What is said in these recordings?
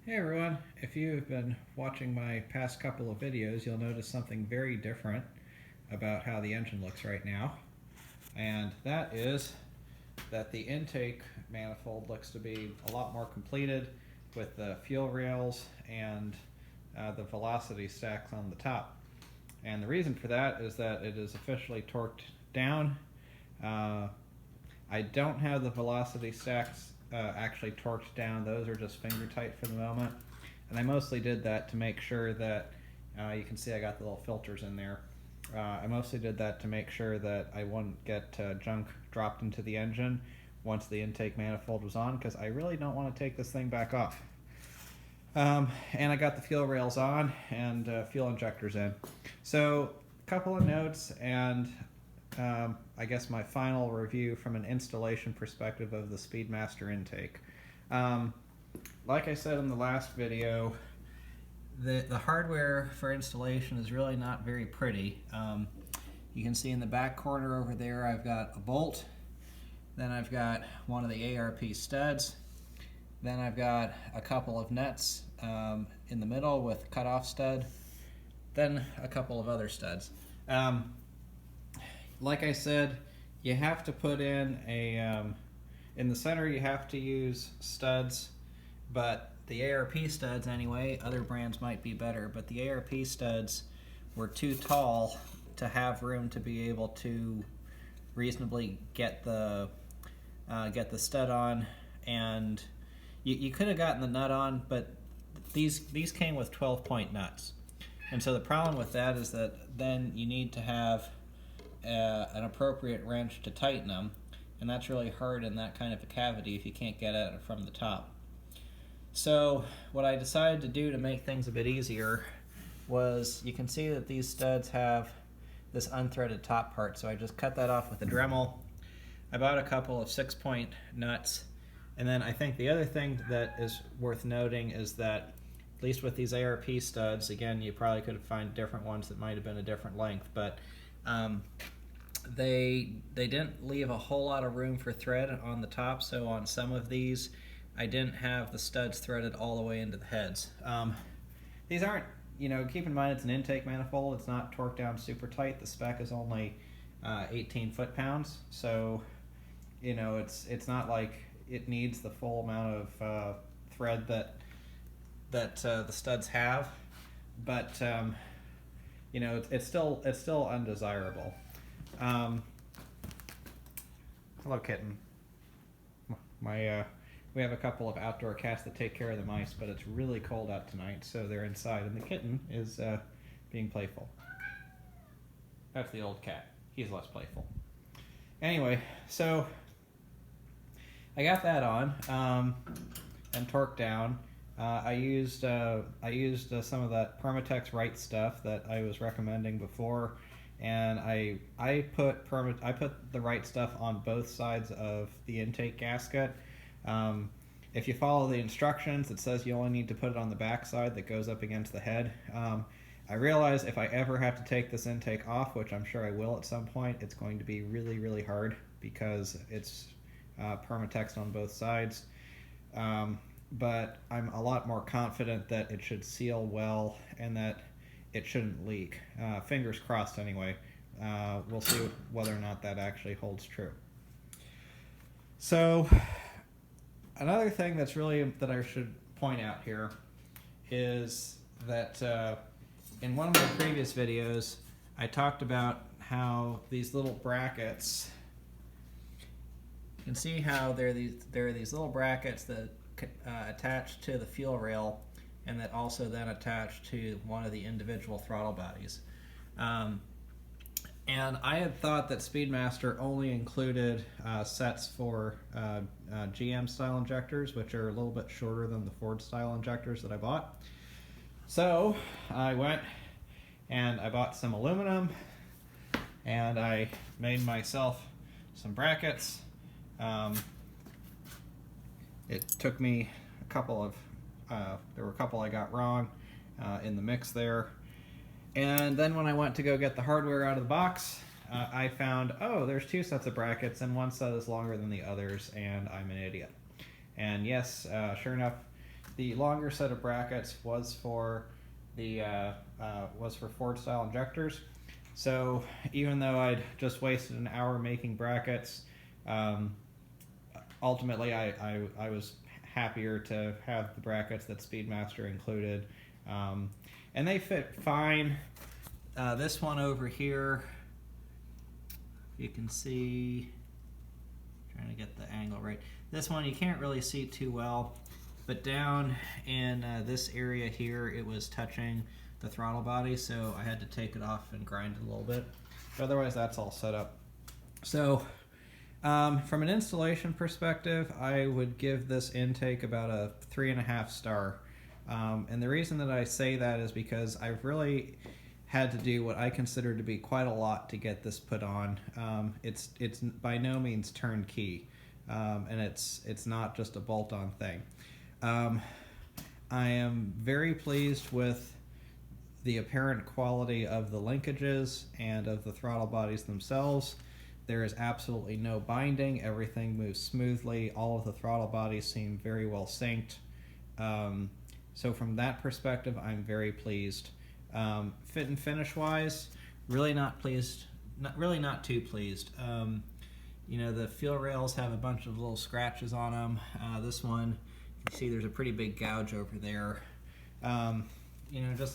Hey everyone, if you've been watching my past couple of videos, you'll notice something very different about how the engine looks right now. And that is that the intake manifold looks to be a lot more completed with the fuel rails and the velocity stacks on the top. And the reason for that is that it is officially torqued down. I don't have the velocity stacks actually torqued down. Those are just finger tight for the moment, and I mostly did that to make sure that you can see I got the little filters in there. I mostly did that to make sure that I wouldn't get junk dropped into the engine once the intake manifold was on, because I really don't want to take this thing back off. And I got the fuel rails on and fuel injectors in. So a couple of notes and I guess my final review from an installation perspective of the Speedmaster intake. Like I said in the last video, the hardware for installation is really not very pretty. You can see in the back corner over there I've got a bolt, then I've got one of the ARP studs, then I've got a couple of nuts in the middle with cutoff stud, then a couple of other studs. Like I said, you have to put in a, in the center you have to use studs, but the ARP studs anyway, other brands might be better, but the ARP studs were too tall to have room to be able to reasonably get the stud on, and you could have gotten the nut on, but these came with 12-point nuts. And so the problem with that is that then you need to have an appropriate wrench to tighten them, and that's really hard in that kind of a cavity if you can't get at it from the top. So what I decided to do to make things a bit easier was, you can see that these studs have this unthreaded top part, so I just cut that off with a Dremel. I bought a couple of 6-point nuts, and then I think the other thing that is worth noting is that, at least with these ARP studs, again, you probably could find different ones that might have been a different length, but they didn't leave a whole lot of room for thread on the top, so on some of these I didn't have the studs threaded all the way into the heads. These aren't, keep in mind it's an intake manifold, it's not torqued down super tight. The spec is only 18 foot-pounds, so it's not like it needs the full amount of thread that the studs have, but it's still undesirable. Hello, kitten. We have a couple of outdoor cats that take care of the mice, but it's really cold out tonight, so they're inside, and the kitten is being playful. That's the old cat. He's less playful. Anyway, so I got that on and torqued down. I used some of that Permatex Right stuff that I was recommending before, and I put the Right stuff on both sides of the intake gasket. If you follow the instructions, it says you only need to put it on the back side that goes up against the head. I realize if I ever have to take this intake off, which I'm sure I will at some point, it's going to be really, really hard because it's Permatex on both sides. But I'm a lot more confident that it should seal well and that it shouldn't leak. Fingers crossed anyway. We'll see whether or not that actually holds true. So another thing that I should point out here is that in one of my previous videos I talked about how these little brackets, you can see how there are these little brackets that attached to the fuel rail, and that also then attach to one of the individual throttle bodies. And I had thought that Speedmaster only included sets for GM style injectors, which are a little bit shorter than the Ford style injectors that I bought. So I went and I bought some aluminum, and I made myself some brackets. It took me a couple of, there were a couple I got wrong in the mix there. And then when I went to go get the hardware out of the box, I found, oh, there's two sets of brackets and one set is longer than the others, and I'm an idiot. And yes, sure enough, the longer set of brackets was for the Ford style injectors. So even though I'd just wasted an hour making brackets, ultimately I was happier to have the brackets that Speedmaster included, and they fit fine. This one over here, you can see, trying to get the angle right. This one you can't really see too well, but down in this area here, it was touching the throttle body, so I had to take it off and grind it a little bit. But otherwise, that's all set up. So from an installation perspective, I would give this intake about a 3.5 star. And the reason that I say that is because I've really had to do what I consider to be quite a lot to get this put on. It's by no means turnkey, and it's not just a bolt-on thing. I am very pleased with the apparent quality of the linkages and of the throttle bodies themselves. There is absolutely no binding. Everything moves smoothly. All of the throttle bodies seem very well synced. So from that perspective, I'm very pleased. Fit and finish wise, really not pleased. Not too pleased. You know, the fuel rails have a bunch of little scratches on them. This one, you can see there's a pretty big gouge over there. You know, just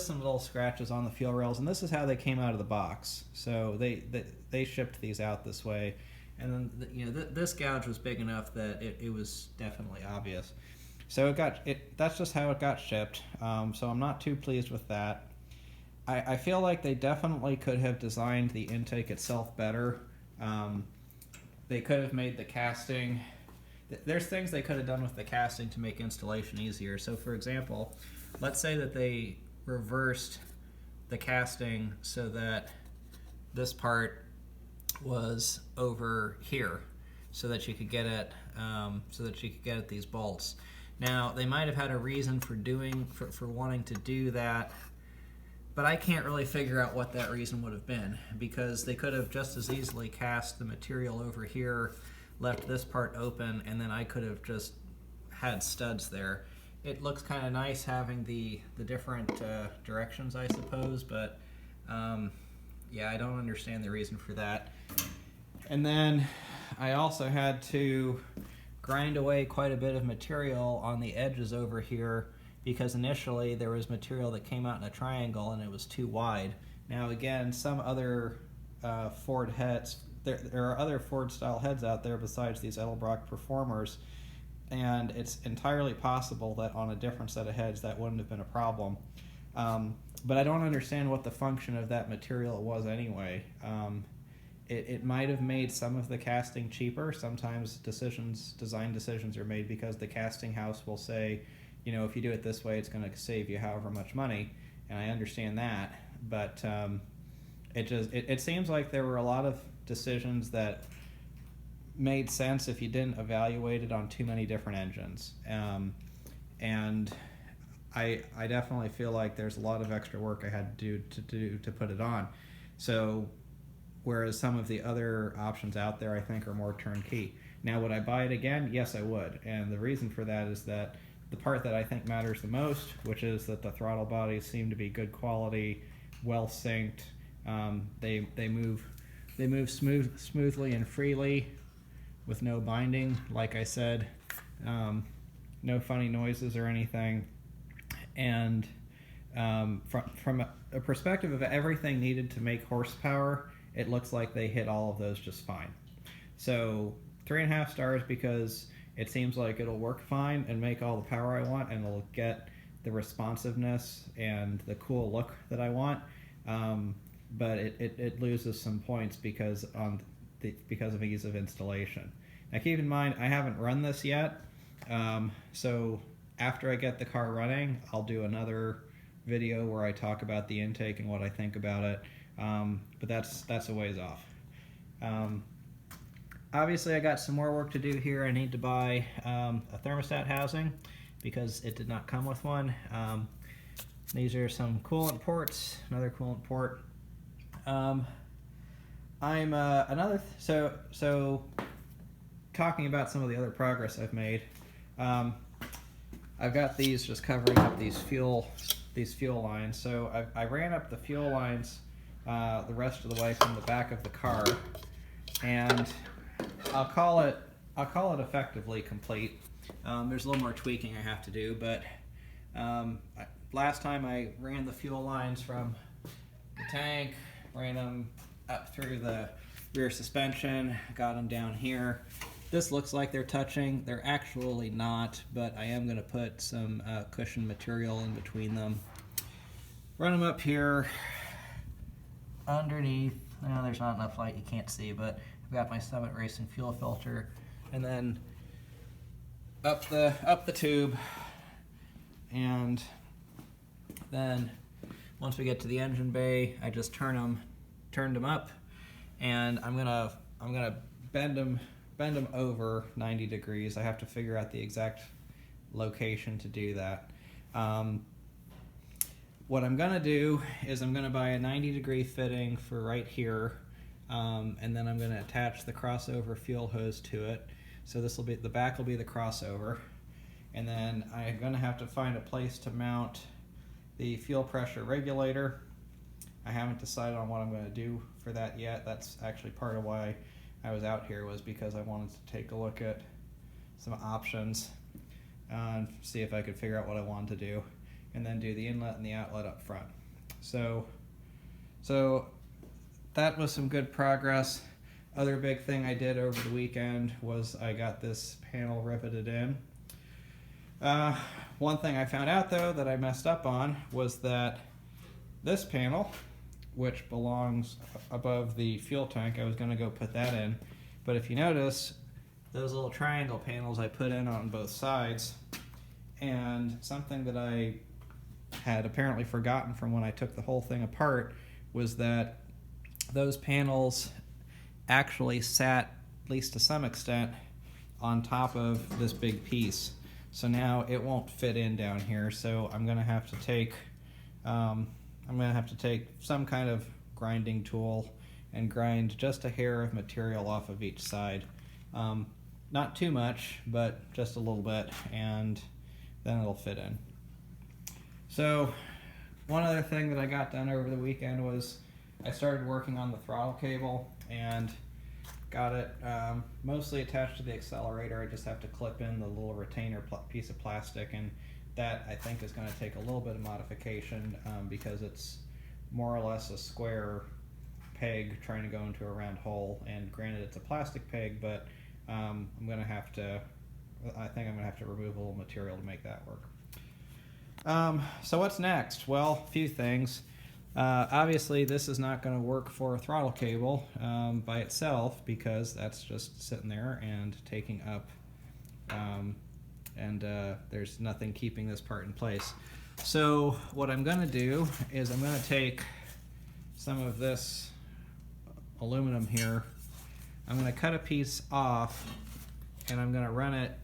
some little scratches on the fuel rails, and this is how they came out of the box. So they shipped these out this way, and then you know this gouge was big enough that it was definitely obvious. So that's just how it got shipped. So I'm not too pleased with that. I feel like they definitely could have designed the intake itself better. They could have made the casting. There's things they could have done with the casting to make installation easier. So for example, let's say that they reversed the casting so that this part was over here, so that you could get at these bolts. Now they might have had a reason for wanting to do that, but I can't really figure out what that reason would have been, because they could have just as easily cast the material over here, left this part open, and then I could have just had studs there. It looks kind of nice having the different directions, I suppose, but yeah, I don't understand the reason for that. And then I also had to grind away quite a bit of material on the edges over here, because initially there was material that came out in a triangle and it was too wide. Now again, some other Ford heads, there are other Ford style heads out there besides these Edelbrock Performers, and it's entirely possible that on a different set of heads that wouldn't have been a problem. But I don't understand what the function of that material was anyway. It might have made some of the casting cheaper. Sometimes design decisions are made because the casting house will say, you know, if you do it this way, it's going to save you however much money, and I understand that. But it seems like there were a lot of decisions that made sense if you didn't evaluate it on too many different engines. And I definitely feel like there's a lot of extra work I had to do to put it on. So whereas some of the other options out there I think are more turnkey. Now, would I buy it again? Yes, I would. And the reason for that is that the part that I think matters the most, which is that the throttle bodies seem to be good quality, well synced. They move smoothly and freely with no binding, like I said, no funny noises or anything. And from a perspective of everything needed to make horsepower, it looks like they hit all of those just fine. So 3.5 stars because it seems like it'll work fine and make all the power I want, and it'll get the responsiveness and the cool look that I want. But it loses some points because of ease of installation. Now keep in mind, I haven't run this yet, so after I get the car running, I'll do another video where I talk about the intake and what I think about it, but that's a ways off. Obviously I got some more work to do here. I need to buy a thermostat housing because it did not come with one. These are some coolant ports, another coolant port. So talking about some of the other progress I've made. I've got these just covering up these fuel lines. So I ran up the fuel lines the rest of the way from the back of the car, and I'll call it effectively complete. There's a little more tweaking I have to do, but last time I ran the fuel lines from the tank, ran them up through the rear suspension, got them down here. This looks like they're touching. They're actually not, but I am going to put some cushion material in between them. Run them up here underneath. Well, there's not enough light, you can't see, but I've got my Summit Racing fuel filter, and then up the tube, and then once we get to the engine bay, I just turned them up, and I'm gonna bend them over 90 degrees. I have to figure out the exact location to do that. What I'm gonna do is I'm gonna buy a 90-degree fitting for right here, and then I'm gonna attach the crossover fuel hose to it. So this will be, the back will be the crossover, and then I'm gonna have to find a place to mount the fuel pressure regulator. I haven't decided on what I'm gonna do for that yet. That's actually part of why I was out here, was because I wanted to take a look at some options and see if I could figure out what I wanted to do, and then do the inlet and the outlet up front. So that was some good progress. Other big thing I did over the weekend was I got this panel riveted in. One thing I found out though that I messed up on was that this panel, which belongs above the fuel tank, I was going to go put that in, but if you notice, those little triangle panels I put in on both sides, and something that I had apparently forgotten from when I took the whole thing apart was that those panels actually sat, at least to some extent, on top of this big piece. So now it won't fit in down here, so I'm going to have to take some kind of grinding tool and grind just a hair of material off of each side. Not too much, but just a little bit, and then it'll fit in. So one other thing that I got done over the weekend was I started working on the throttle cable and got it mostly attached to the accelerator. I just have to clip in the little retainer piece of plastic, and that I think is going to take a little bit of modification because it's more or less a square peg trying to go into a round hole, and granted it's a plastic peg, but I think I'm going to have to remove a little material to make that work. So what's next? Well, a few things. Obviously this is not going to work for a throttle cable by itself, because that's just sitting there and taking up, there's nothing keeping this part in place. So what I'm going to do is I'm going to take some of this aluminum here, I'm going to cut a piece off, and I'm going to run it,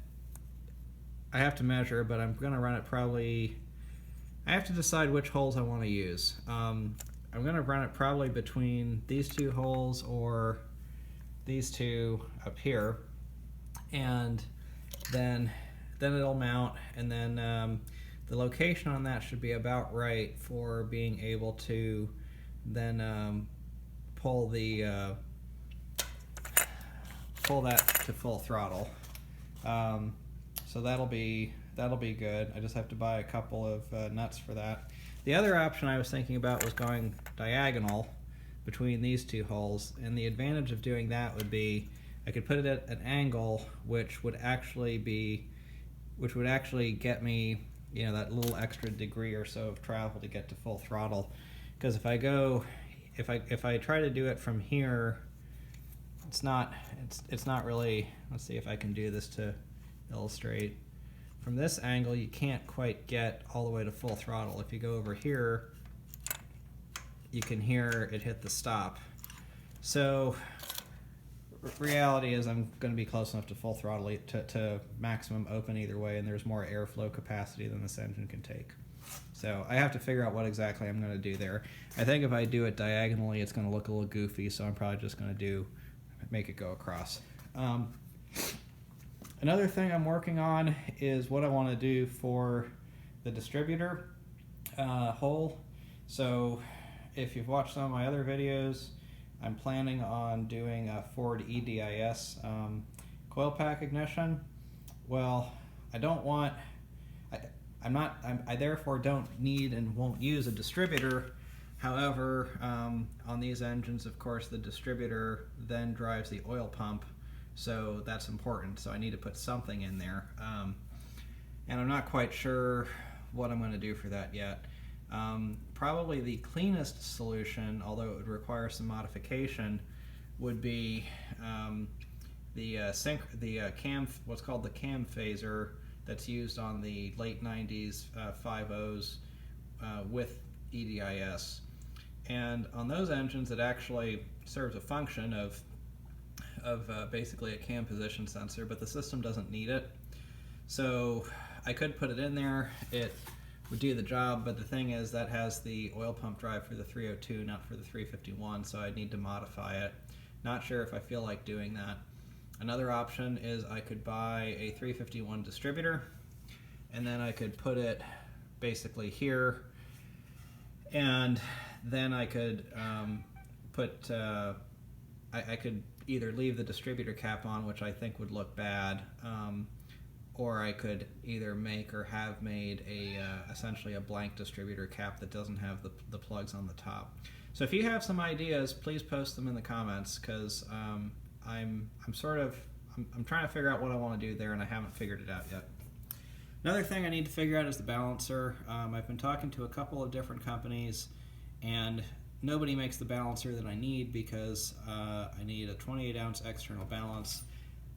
I have to measure, but I'm going to run it probably, I have to decide which holes I want to use. I'm going to run it probably between these two holes or these two up here, and then it'll mount, and then the location on that should be about right for being able to then pull that to full throttle. So that'll be good. I just have to buy a couple of nuts for that. The other option I was thinking about was going diagonal between these two holes, and the advantage of doing that would be I could put it at an angle which would actually get me, you know, that little extra degree or so of travel to get to full throttle. Because if I try to do it from here, it's not really, let's see if I can do this to illustrate. From this angle, you can't quite get all the way to full throttle. If you go over here, you can hear it hit the stop. So reality is I'm going to be close enough to full throttle to maximum open either way, and there's more airflow capacity than this engine can take. So I have to figure out what exactly I'm going to do there. I think if I do it diagonally, it's going to look a little goofy, so I'm probably just going to make it go across. Another thing I'm working on is what I want to do for the distributor hole. So if you've watched some of my other videos, I'm planning on doing a Ford EDIS coil pack ignition. Well, I don't want, I therefore don't need and won't use a distributor. However, on these engines, of course, the distributor then drives the oil pump, so that's important. So I need to put something in there, and I'm not quite sure what I'm going to do for that yet. Probably the cleanest solution, although it would require some modification, would be what's called the cam phaser that's used on the late 90s 5.0s with EDIS. And on those engines, it actually serves a function of basically a cam position sensor, but the system doesn't need it. So I could put it in there. It would do the job, but the thing is that has the oil pump drive for the 302, not for the 351, so I'd need to modify it. Not sure if I feel like doing that. Another option is I could buy a 351 distributor, and then I could put it basically here, and then I could I could either leave the distributor cap on, which I think would look bad, or I could either make or have made essentially a blank distributor cap that doesn't have the plugs on the top. So if you have some ideas, please post them in the comments, because I'm trying to figure out what I want to do there, and I haven't figured it out yet. Another thing I need to figure out is the balancer. I've been talking to a couple of different companies, and nobody makes the balancer that I need, because I need a 28-ounce external balance,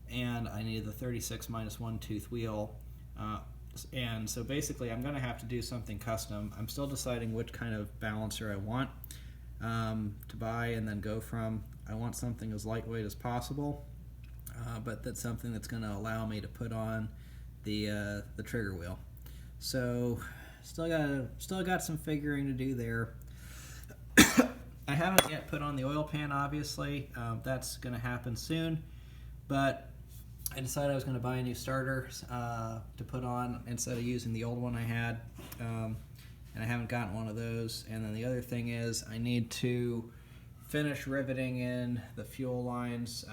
and I need the 36-1 tooth wheel. And so basically I'm going to have to do something custom. I'm still deciding which kind of balancer I want to buy and then go from. I want something as lightweight as possible, but that's something that's going to allow me to put on the trigger wheel. So still got some figuring to do there. I haven't yet put on the oil pan, obviously. That's going to happen soon, but I decided I was going to buy a new starter to put on instead of using the old one I had, and I haven't gotten one of those. And then the other thing is I need to finish riveting in the fuel lines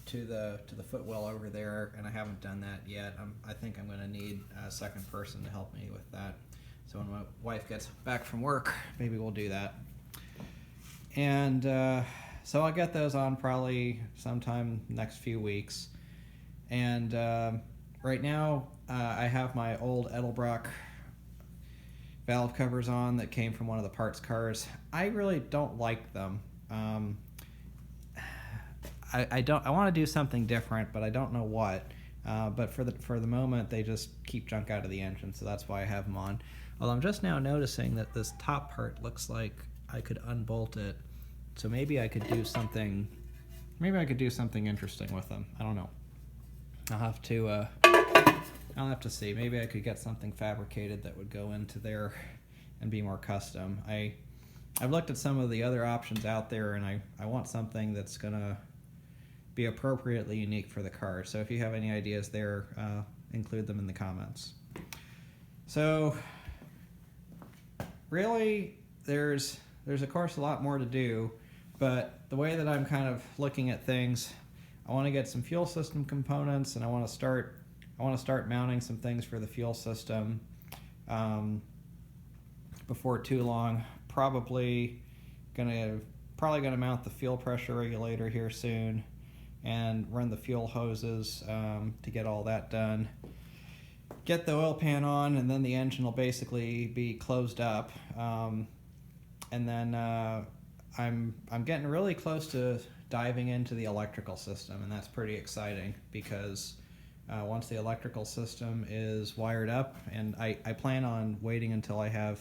to the footwell over there, and I haven't done that yet. I think I'm going to need a second person to help me with that. So when my wife gets back from work, maybe we'll do that. And so I'll get those on probably sometime next few weeks. And right now I have my old Edelbrock valve covers on that came from one of the parts cars. I really don't like them. I want to do something different, but I don't know what. But for the moment, they just keep junk out of the engine, so that's why I have them on. Although I'm just now noticing that this top part looks like I could unbolt it, so maybe I could do something. Maybe I could do something interesting with them. I don't know. I'll have to see. Maybe I could get something fabricated that would go into there and be more custom. I've looked at some of the other options out there, and I want something that's gonna be appropriately unique for the car. So if you have any ideas there, include them in the comments. So really, there's of course a lot more to do, but the way that I'm kind of looking at things, I want to get some fuel system components, and I want to start mounting some things for the fuel system before too long. Probably gonna mount the fuel pressure regulator here soon, and run the fuel hoses to get all that done. Get the oil pan on, and then the engine will basically be closed up. And then I'm getting really close to diving into the electrical system, and that's pretty exciting, because once the electrical system is wired up, and I plan on waiting until I have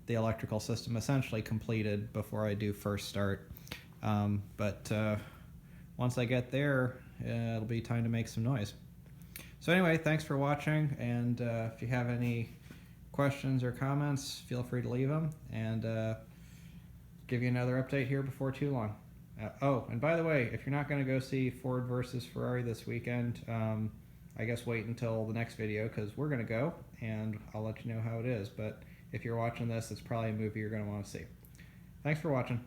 the electrical system essentially completed before I do first start. But once I get there, it'll be time to make some noise. So anyway, thanks for watching, and if you have any questions or comments, feel free to leave them, and give you another update here before too long. Oh, and by the way, if you're not going to go see Ford versus Ferrari this weekend, I guess wait until the next video because we're going to go and I'll let you know how it is. But if you're watching this, it's probably a movie you're going to want to see. Thanks for watching.